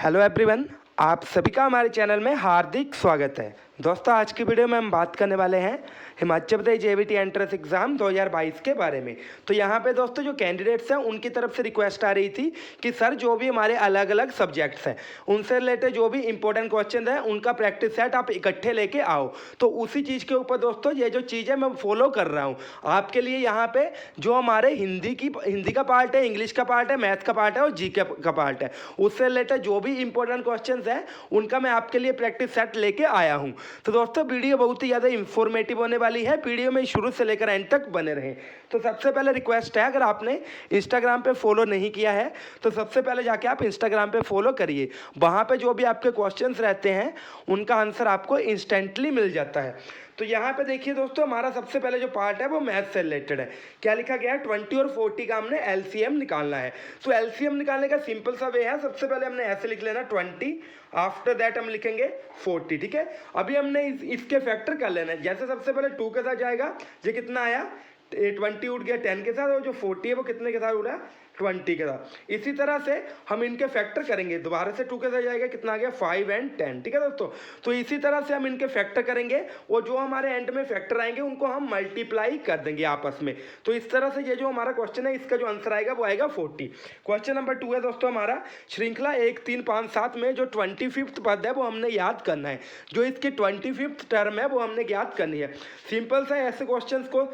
Hello everyone, आप सभी का हमारे चैनल में हार्दिक स्वागत है। दोस्तों, आज की वीडियो में हम बात करने वाले हैं Himachal Pradesh JBT entrance exam 2022 के बारे में। तो यहाँ पे दोस्तों जो कैंडिडेट्स हैं उनकी तरफ से रिक्वेस्ट आ रही थी कि सर जो भी हमारे अलग अलग सब्जेक्ट्स हैं उनसे रिलेटेड जो भी इंपॉर्टेंट क्वेश्चन हैं उनका प्रैक्टिस सेट आप इकट्ठे लेके आओ। तो उसी चीज़ के ऊपर दोस्तों ये जो चीज़ है मैं फॉलो कर रहा हूँ आपके लिए। यहाँ पे जो हमारे हिंदी का पार्ट है, इंग्लिश का पार्ट है, मैथ का पार्ट है और जी का पार्ट है, उससे रिलेटेड जो भी इंपॉर्टेंट क्वेश्चन हैं उनका मैं आपके लिए प्रैक्टिस सेट लेके आया हूँ। तो दोस्तों वीडियो बहुत ही ज़्यादा इंफॉर्मेटिव होने वाली है, वीडियो में शुरू से लेकर एंड तक बने रहें। तो सबसे पहले रिक्वेस्ट है, अगर आपने इंस्टाग्राम पे फॉलो नहीं किया है तो सबसे पहले जाके आप इंस्टाग्राम पे फॉलो करिए। वहाँ पे जो भी आपके क्वेश्चंस रहते हैं उनका आंसर आपको इंस्टेंटली मिल जाता है। तो यहाँ पे देखिए दोस्तों, हमारा सबसे पहले जो पार्ट है वो मैथ से रिलेटेड है। क्या लिखा गया है, 20 और 40 का हमने एलसीएम निकालना है। तो एलसीएम निकालने का सिंपल सा वे है, सबसे पहले हमने ऐसे लिख लेना 20, आफ्टर दैट हम लिखेंगे 40। ठीक है, अभी हमने इसके फैक्टर कर लेना है। जैसे सबसे पहले 2 के साथ जाएगा, ये कितना आया 20 उठ गया 10 के साथ, और जो 40 है वो कितने के साथ उड़ा 20 के साथ। इसी तरह से हम इनके फैक्टर करेंगे, दोबारा से 2 के साथ जाएगा, कितना आ गया 5 और 10। ठीक है दोस्तों, तो इसी तरह से हम इनके फैक्टर करेंगे और जो हमारे एंड में फैक्टर आएंगे उनको हम मल्टीप्लाई कर देंगे आपस में। तो इस तरह से ये जो हमारा क्वेश्चन है इसका जो आंसर आएगा वो आएगा 40। क्वेश्चन नंबर 2 है दोस्तों हमारा, श्रृंखला 1 3 5 7 में जो 25th पद है वो हमने याद करना है। जो इसकी 25th टर्म है वो हमने याद करनी है। सिंपल सा ऐसे क्वेश्चन को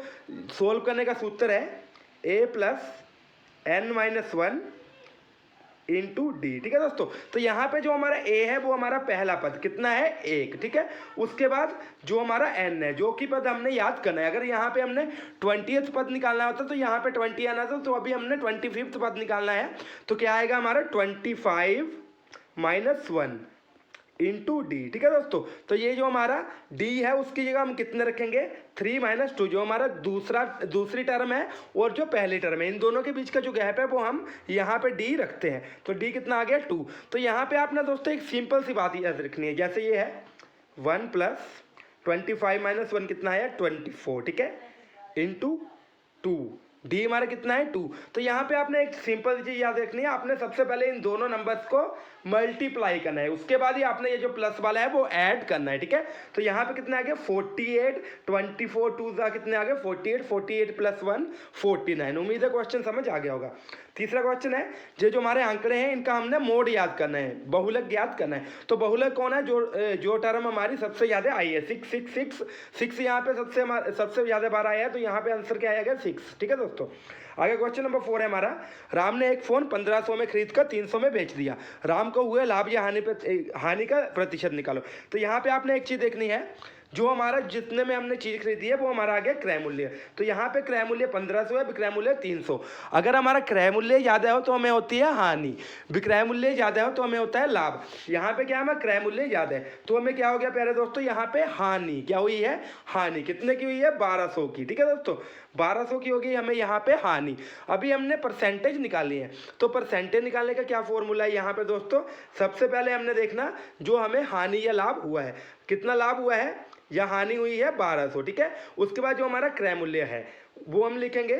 सोल्व करने का सूत्र है a+n-1 इंटू डी। ठीक है दोस्तों, तो यहाँ पे जो हमारा a है वो हमारा पहला पद कितना है 1। ठीक है, उसके बाद जो हमारा n है जो कि पद हमने याद करना है। अगर यहाँ पे हमने 20th पद निकालना होता तो यहाँ पे 20 आना था, तो अभी हमने 25th पद निकालना है। तो क्या आएगा हमारा 25 - 1 इंटू डी। ठीक है दोस्तों, तो ये जो हमारा डी है उसकी जगह हम कितने रखेंगे 3 - 2, जो हमारा दूसरी टर्म है और जो पहली टर्म है, इन दोनों के बीच का जो गैप है वो हम यहाँ पे डी रखते हैं। तो डी कितना आ गया 2। तो यहाँ पे आपने दोस्तों एक सिंपल सी बात याद रखनी है, जैसे ये है 1 + 25 - 1 कितना है 24। ठीक है, इंटू 2, डी हमारा कितना है 2। तो यहाँ पे आपने एक सिंपल चीज याद रखनी है, आपने सबसे पहले इन दोनों नंबर्स को मल्टीप्लाई करना है, उसके बाद ही आपने ये जो प्लस वाला है वो ऐड करना है। ठीक है, तो यहाँ पे कितना आ गया 48, 24 2 कितने आ गए 48, 48 + 1 49। उम्मीद है क्वेश्चन समझ आ गया होगा। तीसरा क्वेश्चन है, ये जो हमारे आंकड़े हैं इनका हमने मोड याद करना है, बहुलक याद करना है। तो बहुलक कौन है, जो टर्म हमारी सबसे ज्यादा आई है 6 6 6 6 यहाँ पे सबसे ज्यादा बार आया है, तो यहाँ पे आंसर क्या आएगा 6। ठीक है दोस्तों, आगे क्वेश्चन नंबर 4 है हमारा, राम ने एक फोन 1500 में खरीद कर 300 में बेच दिया, राम को हुए लाभ या हानि का प्रतिशत निकालो। तो यहाँ पे आपने एक चीज देखनी है, जो हमारा जितने में हमने चीज खरीदी है वो हमारा आ गया क्रय मूल्य। तो यहाँ पे क्रय मूल्य 1500 है, विक्रय मूल्य 300। अगर हमारा क्रय मूल्य ज्यादा हो तो हमें होती है हानि, विक्रय मूल्य ज्यादा हो तो हमें होता है लाभ। यहाँ पे क्या है, हमारा क्रय मूल्य ज्यादा है तो हमें क्या हो गया प्यारे दोस्तों, यहाँ पे हानि क्या हुई है, हानि कितने की हुई है 1200 की। ठीक है दोस्तों, 1200 की होगी हमें यहाँ पे हानि। अभी हमने परसेंटेज निकाली है, तो परसेंटेज निकालने का क्या फॉर्मूला है यहाँ पे दोस्तों, सबसे पहले हमने देखना जो हमें हानि या लाभ हुआ है, कितना लाभ हुआ है या हानि हुई है 1200। ठीक है, उसके बाद जो हमारा क्रय मूल्य है वो हम लिखेंगे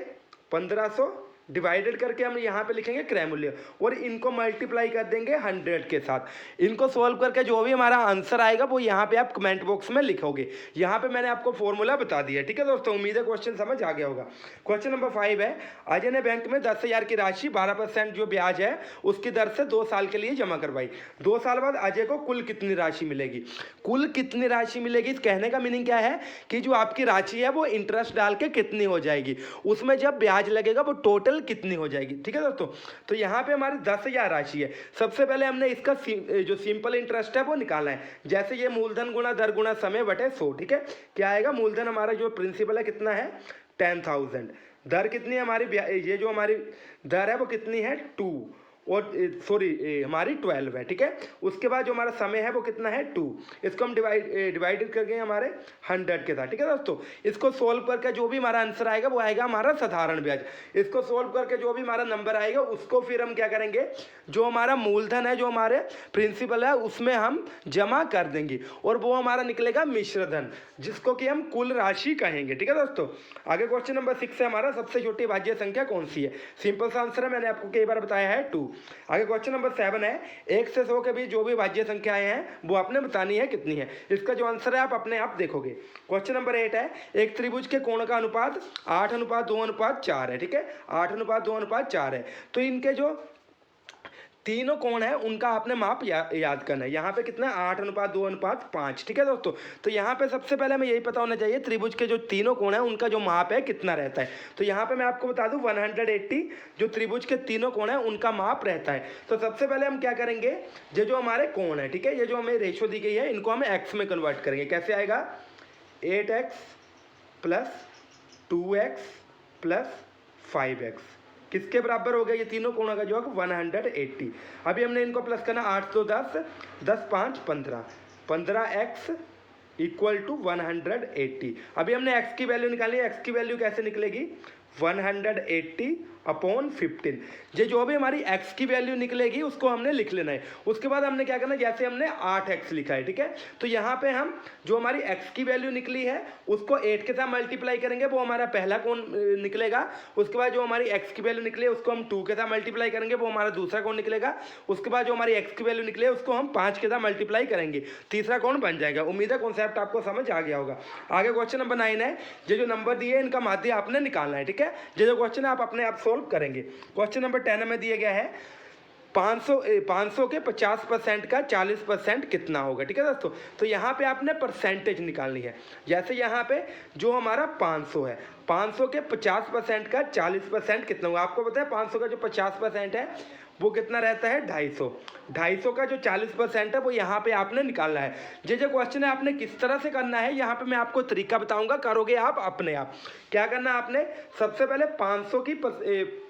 1500 डिवाइडेड करके हम यहाँ पे लिखेंगे क्रय मूल्य, और इनको मल्टीप्लाई कर देंगे 100 के साथ। इनको सॉल्व करके जो भी हमारा आंसर आएगा वो यहाँ पे आप कमेंट बॉक्स में लिखोगे। यहाँ पे मैंने आपको फॉर्मूला बता दिया। ठीक है दोस्तों, उम्मीद है क्वेश्चन समझ आ गया होगा। क्वेश्चन नंबर 5 है, अजय ने बैंक में 10,000 की राशि 12% जो ब्याज है उसकी दर से 2 साल के लिए जमा करवाई। 2 साल बाद अजय को कुल कितनी राशि मिलेगी। कुल कितनी राशि मिलेगी, इस कहने का मीनिंग क्या है कि जो आपकी राशि है वो इंटरेस्ट डाल के कितनी हो जाएगी, उसमें जब ब्याज लगेगा वो टोटल कितनी हो जाएगी। ठीक है दोस्तों, तो यहाँ पे हमारी 10,000 राशि है। सबसे पहले हमने इसका जो सिंपल इंटरेस्ट है वो निकालना है, जैसे ये मूलधन गुणा दर गुणा समय बटे 100। ठीक है, क्या आएगा, मूलधन हमारा जो प्रिंसिपल है कितना है 10,000, दर कितनी है हमारी, ये जो हमारी दर है वो कितनी है 2, और सॉरी हमारी 12 है। ठीक है, उसके बाद जो हमारा समय है वो कितना है 2, इसको हम डिवाइडेड करके हमारे 100 के साथ। ठीक है दोस्तों, इसको सोल्व करके जो भी हमारा आंसर आएगा वो आएगा हमारा साधारण ब्याज। इसको सोल्व करके जो भी हमारा नंबर आएगा उसको फिर हम क्या करेंगे, जो हमारा मूलधन है जो हमारे प्रिंसिपल है उसमें हम जमा कर देंगे, और वो हमारा निकलेगा मिश्रधन, जिसको कि हम कुल राशि कहेंगे। ठीक है दोस्तों, आगे क्वेश्चन नंबर 6 है हमारा, सबसे छोटी भाज्य संख्या कौन सी है। सिंपल सा आंसर है, मैंने आपको कई बार बताया है 2। आगे क्वेश्चन नंबर 7 है 1 से 100 के बीच जो भी भाज्य संख्याएं हैं वो आपने बतानी है कितनी है। इसका जो आंसर है आप अपने आप देखोगे। क्वेश्चन नंबर 8 है एक त्रिभुज के कोण का अनुपात 8:2:4 है, ठीक है, 8:2:4 है। तो इनके जो तीनों कोण है उनका आपने माप याद करना है। यहाँ पे कितना है 8:2:5, ठीक है दोस्तों। तो यहाँ पे सबसे पहले हमें यही पता होना चाहिए त्रिभुज के जो तीनों कोण है उनका जो माप है कितना रहता है। तो यहाँ पे मैं आपको बता दूं 180 जो त्रिभुज के तीनों कोण है उनका माप रहता है। तो सबसे पहले हम क्या करेंगे, ये जो हमारे कोण है, ठीक है, ये जो हमें रेशो दी गई है इनको हम एक्स में कन्वर्ट करेंगे। कैसे आएगा 8x + 2x + 5x किसके बराबर हो गया, ये तीनों कोणों का जो है 180। अभी हमने इनको प्लस करना 8 2 10 10 5 15 15x = 180। अभी हमने x की वैल्यू निकाली है। x की वैल्यू कैसे निकलेगी 180/15। ये जो भी हमारी x की वैल्यू निकलेगी उसको हमने लिख लेना है। उसके बाद हमने क्या करना है, जैसे हमने 8x लिखा है, ठीक है, तो यहाँ पे हम जो हमारी x की वैल्यू निकली है उसको 8 के साथ मल्टीप्लाई करेंगे, वो हमारा पहला कोण निकलेगा। उसके बाद जो हमारी x की वैल्यू निकली है उसको हम 2 के साथ मल्टीप्लाई करेंगे, वो हमारा दूसरा कोण निकलेगा। उसके बाद जो हमारी x की वैल्यू निकली है उसको हम 5 के साथ मल्टीप्लाई करेंगे, तीसरा कोण बन जाएगा। उम्मीद है कॉन्सेप्ट आपको समझ आ गया होगा। आगे क्वेश्चन नंबर 9 है, ये जो नंबर दिए है इनका माध्य आपने निकालना है, ठीक है। ये जो क्वेश्चन है आप अपने आप सोल्व करेंगे। क्वेश्चन नंबर 10 में दिया गया है 500 के 50% का 40% कितना होगा, ठीक है दोस्तों। तो यहाँ पे आपने परसेंटेज निकालनी है। जैसे यहाँ पे जो हमारा 500 है, 500 के 50% का 40% कितना होगा। आपको पता है 500 का जो 50% है वो कितना रहता है 250। 250 का जो 40% है वो यहाँ पे आपने निकालना है। ये जो क्वेश्चन है आपने किस तरह से करना है यहाँ पे मैं आपको तरीका बताऊंगा, करोगे आप अपने आप। क्या करना है आपने, सबसे पहले 500 की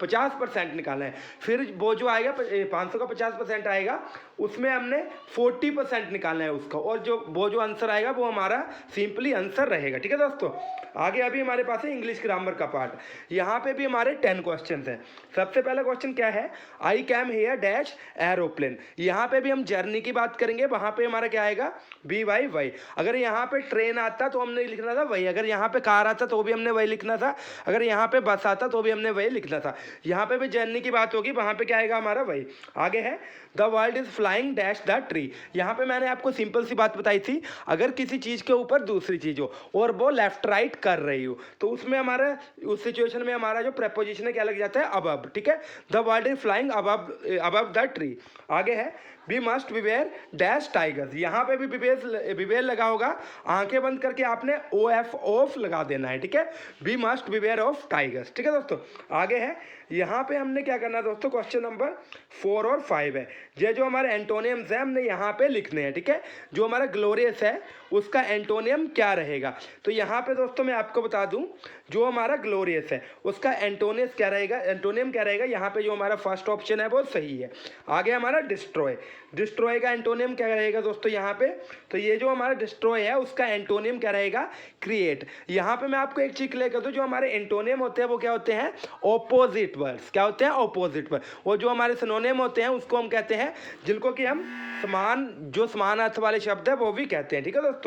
50% निकालना है, फिर वो जो आएगा 500 का 50% आएगा उसमें हमने 40% निकालना है उसका, और जो वो जो आंसर आएगा वो हमारा सिंपली आंसर रहेगा, ठीक है दोस्तों। आगे अभी हमारे पास है इंग्लिश ग्रामर का पार्ट। यहाँ पे भी हमारे 10 क्वेश्चन हैं। सबसे पहला क्वेश्चन क्या है, I came here dash aeroplane. यहाँ पे भी हम जर्नी की बात करेंगे, वहाँ पे हमारा क्या आएगा BY। अगर यहाँ पे ट्रेन आता तो हमने लिखना था वही, अगर यहाँ पे कार आता तो भी हमने वही लिखना था, अगर यहाँ पे बस आता तो भी हमने वही लिखना था। यहाँ पे भी जर्नी की बात होगी, वहाँ पे क्या आएगा हमारा वही। आगे है the world is flying dash the tree. यहाँ पे मैंने आपको सिंपल सी बात बताई थी, अगर किसी चीज़ के ऊपर दूसरी चीज़ हो और वो लेफ्ट राइट कर रही हो तो उसमें हमारा उस सिचुएशन में हमारा जो प्रेपोजिशन है क्या लग जाता है अबव, ठीक है। The world is flying above the tree. आगे है we must beware dash tigers. यहाँ पे भी बिवेयर लगा होगा, आंखें बंद करके आपने ऑफ लगा देना है, ठीक है। We must beware of tigers, ठीक है दोस्तों। आगे है यहाँ पे हमने क्या करना है दोस्तों, क्वेश्चन नंबर 4 और 5 है। ये जो हमारे एंटोनियम्स है हमने यहाँ पे लिखने हैं, ठीक है। जो हमारा ग्लोरियस है उसका एंटोनियम क्या रहेगा। तो यहाँ पे दोस्तों मैं आपको बता दूं, जो हमारा ग्लोरियस है उसका एंटोनियस क्या रहेगा, एंटोनियम क्या रहेगा। यहाँ पे जो हमारा फर्स्ट ऑप्शन है वो सही है। आगे हमारा डिस्ट्रॉय का एंटोनियम क्या रहेगा दोस्तों यहाँ पे, तो ये जो हमारा डिस्ट्रॉय है उसका एंटोनियम क्या रहेगा क्रिएट। यहाँ पे मैं आपको एक चीज क्लियर कर दूं, जो हमारे एंटोनियम होते हैं वो क्या होते हैं ऑपोजिट वर्ड्स, क्या होते हैं ऑपोजिट वर्ड। और जो हमारे सिनोनिम होते हैं उसको हम कहते हैं, जिनको कि हम समान अर्थ वाले शब्द है वो भी कहते हैं, ठीक है दोस्तों।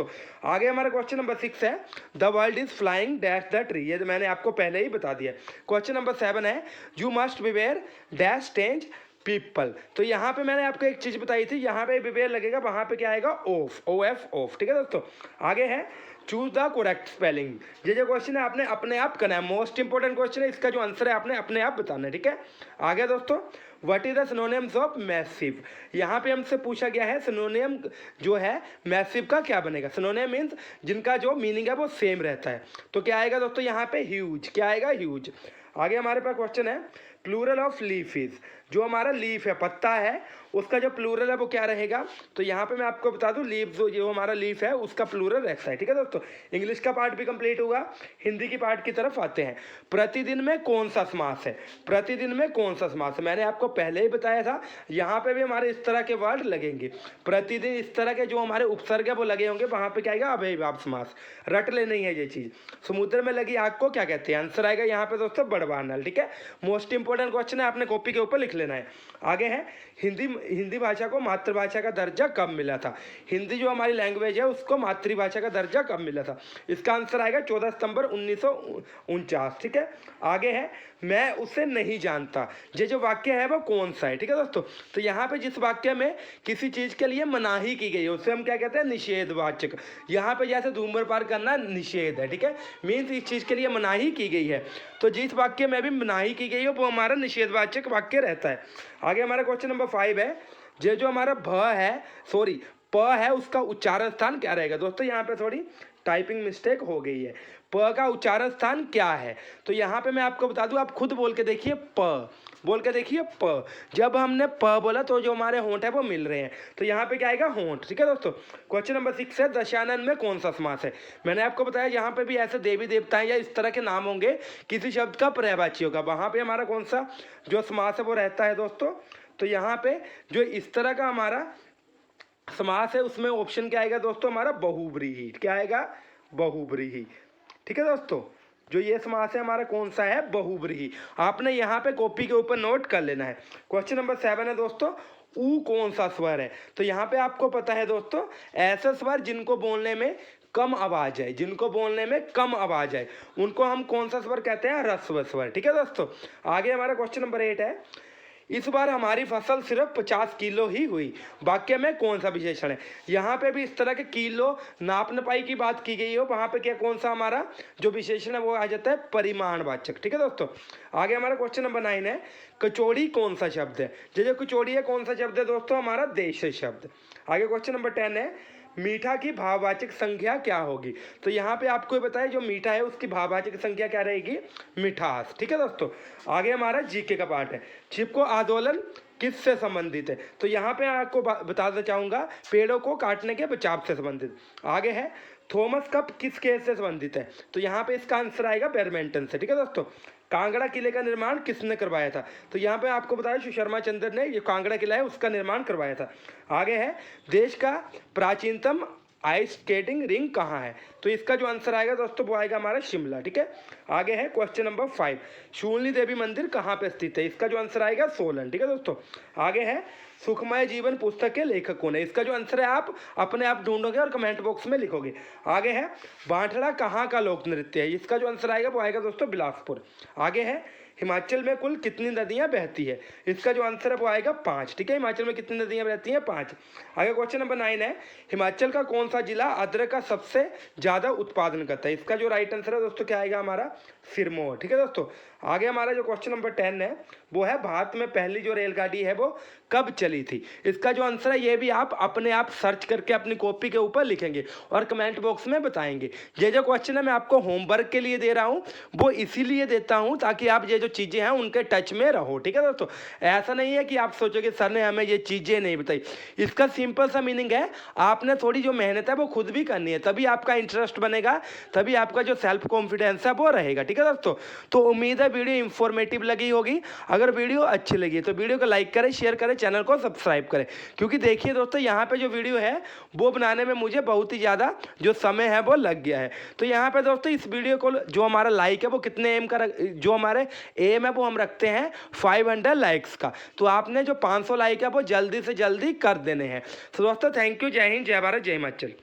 आगे हमारा क्वेश्चन नंबर 6 है the world is flying dash the tree. ये मैंने आपको पहले ही बता दिया। क्वेश्चन नंबर 7 है you must beware dash Strange people. तो यहाँ पे मैंने आपको एक चीज बताई थी, यहाँ पे बिवेयर लगेगा, वहां पे क्या आएगा OF, ठीक है दोस्तों। आगे है चूज द करेक्ट स्पेलिंग। ये जो क्वेश्चन है आपने अपने आप करना है, मोस्ट इंपोर्टेंट क्वेश्चन है, इसका जो आंसर है आपने अपने आप बताना है, ठीक है। आगे दोस्तों what is the synonyms of massive. यहाँ पे हमसे पूछा गया है सिनोनिम जो है मैसिव का क्या बनेगा। सिनोनिम मीन्स जिनका जो मीनिंग है वो सेम रहता है। तो क्या आएगा दोस्तों यहाँ पे ह्यूज, क्या आएगा ह्यूज। आगे हमारे पास क्वेश्चन है प्लूरल ऑफ लीफ इज। जो हमारा लीफ है पत्ता है उसका जो प्लूरल है वो क्या रहेगा। तो यहाँ पे मैं आपको बता दूं लीफ जो हमारा लीफ है उसका प्लूरल रहता है, ठीक है दोस्तों। इंग्लिश का पार्ट भी कंप्लीट होगा, हिंदी की पार्ट की तरफ आते हैं। प्रतिदिन में कौन सा समास है, प्रतिदिन में कौन सा समास है, मैंने आपको पहले ही बताया था। यहाँ पे भी हमारे इस तरह के वर्ड लगेंगे, प्रतिदिन इस तरह के जो हमारे उपसर्ग है वो लगे होंगे, वहाँ पे क्या आएगा अव्ययीभाव समास। रट ले नहीं है ये चीज़। समुद्र में लगी आग को क्या कहते हैं, आंसर आएगा यहाँ पे दोस्तों बड़वानल, ठीक है। मोस्ट इंपोर्टेंट इंपॉर्टेंट क्वेश्चन है, आपने कॉपी के ऊपर लिख लेना है। आगे है, हिंदी भाषा को मातृभाषा का दर्जा कब मिला था? हिंदी जो हमारी लैंग्वेज है उसको मातृभाषा का दर्जा कब मिला था? इसका आंसर आएगा 14 सितंबर 1949। ठीक है। आगे है, मैं उसे नहीं जानता, ये जो वाक्य है वो कौन सा है? ठीक है दोस्तों, तो यहाँ पे जिस वाक्य में किसी चीज़ के लिए मनाही की गई है उसे हम क्या कहते हैं? निषेधवाचक। यहाँ पे जैसे धूम्रपान करना निषेध है, ठीक है, मीन्स इस चीज़ के लिए मनाही की गई है, तो जिस वाक्य में भी मनाही की गई है वो हमारा निषेधवाचक वाक्य रहता है। आगे हमारा क्वेश्चन नंबर 5 है, ये जो हमारा प है उसका उच्चारण स्थान क्या रहेगा? दोस्तों यहाँ पे थोड़ी टाइपिंग मिस्टेक हो गई है। प का उच्चारण स्थान क्या है? तो यहाँ पे मैं आपको बता दूं, आप खुद बोल के देखिए, बोल के देखिए प। जब हमने प बोला तो जो हमारे होंठ है वो मिल रहे हैं, तो यहाँ पे क्या आएगा? होंठ। ठीक है दोस्तों। क्वेश्चन नंबर 6 है, दशानन में कौन सा समास है? मैंने आपको बताया यहाँ पे भी ऐसे देवी देवताएं या इस तरह के नाम होंगे, किसी शब्द का पर्यायवाची होगा, वहाँ पे हमारा कौन सा जो समास है वो रहता है दोस्तों? तो यहाँ पे जो इस तरह का हमारा समास है उसमें ऑप्शन क्या आएगा दोस्तों? हमारा बहुव्रीहि। क्या आएगा? बहुव्रीहि। ठीक है दोस्तों, जो ये समास है हमारा कौन सा है? बहुव्रीहि। आपने यहाँ पे कॉपी के ऊपर नोट कर लेना है। क्वेश्चन नंबर 7 है दोस्तों, ऊ कौन सा स्वर है? तो यहाँ पे आपको पता है दोस्तों, ऐसे स्वर जिनको बोलने में कम आवाज है, जिनको बोलने में कम आवाज है, उनको हम कौन सा स्वर कहते हैं? ह्रस्व स्वर। ठीक है दोस्तों। आगे हमारा क्वेश्चन नंबर 8 है, इस बार हमारी फसल सिर्फ 50 किलो ही हुई, वाक्य में कौन सा विशेषण है? यहाँ पे भी इस तरह के किलो नाप नपाई की बात की गई हो, वहाँ पे क्या कौन सा हमारा जो विशेषण है वो आ जाता है? परिमाणवाचक। ठीक है दोस्तों। आगे हमारा क्वेश्चन नंबर 9 है, कचौड़ी कौन सा शब्द है? जो कचौड़ी है कौन सा शब्द है दोस्तों? हमारा देश शब्द। आगे क्वेश्चन नंबर 10 है, मीठा की भाववाचक संख्या क्या होगी? तो यहाँ पे आपको बताया जो मीठा है उसकी भाववाचक संख्या क्या रहेगी? मिठास। ठीक है दोस्तों। आगे हमारा जीके का पार्ट है, छिपको आंदोलन किससे संबंधित है? तो यहाँ पे आपको बताना चाहूँगा, पेड़ों को काटने के बचाव से संबंधित। आगे है, थॉमस कप किस केस से संबंधित है? तो यहाँ पे इसका आंसर आएगा बैडमिंटन से। ठीक है दोस्तों। कांगड़ा किले का निर्माण किसने करवाया था? तो यहाँ पे आपको बताया सुशर्मा चंद्र ने ये कांगड़ा किला है उसका निर्माण करवाया था। आगे है, देश का प्राचीनतम आइस स्केटिंग रिंग कहाँ है? तो इसका जो आंसर आएगा दोस्तों वो आएगा हमारा शिमला। ठीक है। आगे है क्वेश्चन नंबर 5, शूलिनी देवी मंदिर कहाँ पे स्थित है? इसका जो आंसर आएगा सोलन। ठीक है दोस्तों। आगे है, सुखमय जीवन पुस्तक के लेखक कौन है? इसका जो आंसर है आप अपने आप ढूंढोगे और कमेंट बॉक्स में लिखोगे। आगे है, बांटड़ा कहाँ का लोक नृत्य है? इसका जो आंसर आएगा वो आएगा दोस्तों बिलासपुर। आगे है, हिमाचल में कुल कितनी नदियां बहती है? इसका जो आंसर है वो आएगा 5। ठीक है, हिमाचल में कितनी नदियां बहती हैं? 5। आगे क्वेश्चन नंबर 9 है, हिमाचल का कौन सा जिला अदरक का सबसे ज्यादा उत्पादन करता है? इसका जो राइट आंसर है दोस्तों क्या आएगा? हमारा सिरमौर। ठीक है दोस्तों। आगे हमारा जो क्वेश्चन नंबर 10 है वो है, भारत में पहली जो रेलगाड़ी है वो कब चली थी? इसका जो आंसर है ये भी आप अपने आप सर्च करके अपनी कॉपी के ऊपर लिखेंगे और कमेंट बॉक्स में बताएंगे। ये जो क्वेश्चन है मैं आपको होमवर्क के लिए दे रहा हूँ, वो इसीलिए देता हूँ ताकि आप ये जो चीज़ें हैं उनके टच में रहो। ठीक है दोस्तों, ऐसा नहीं है कि आप सोचोगे सर ने हमें ये चीज़ें नहीं बताई। इसका सिंपल सा मीनिंग है, आपने थोड़ी जो मेहनत है वो खुद भी करनी है, तभी आपका इंटरेस्ट बनेगा, तभी आपका जो सेल्फ कॉन्फिडेंस है वो रहेगा। ठीक है दोस्तों, तो उम्मीद है वीडियो इंफॉर्मेटिव लगी होगी। अगर वीडियो अच्छी लगी तो वीडियो को लाइक करें, शेयर करें, चैनल को सब्सक्राइब करें, क्योंकि देखिए दोस्तों यहाँ पे जो वीडियो है वो बनाने में मुझे बहुत ही ज़्यादा जो समय है वो लग गया है। तो यहाँ पे दोस्तों इस वीडियो को जो हमारा लाइक है वो कितने एम का जो हमारे एम है वो हम रखते हैं 500 लाइक्स का। तो आपने जो 500 लाइक है वो जल्दी से जल्दी कर देने हैं। तो दोस्तों थैंक यू, जय हिंद, जय भारत, जय हिमाचल।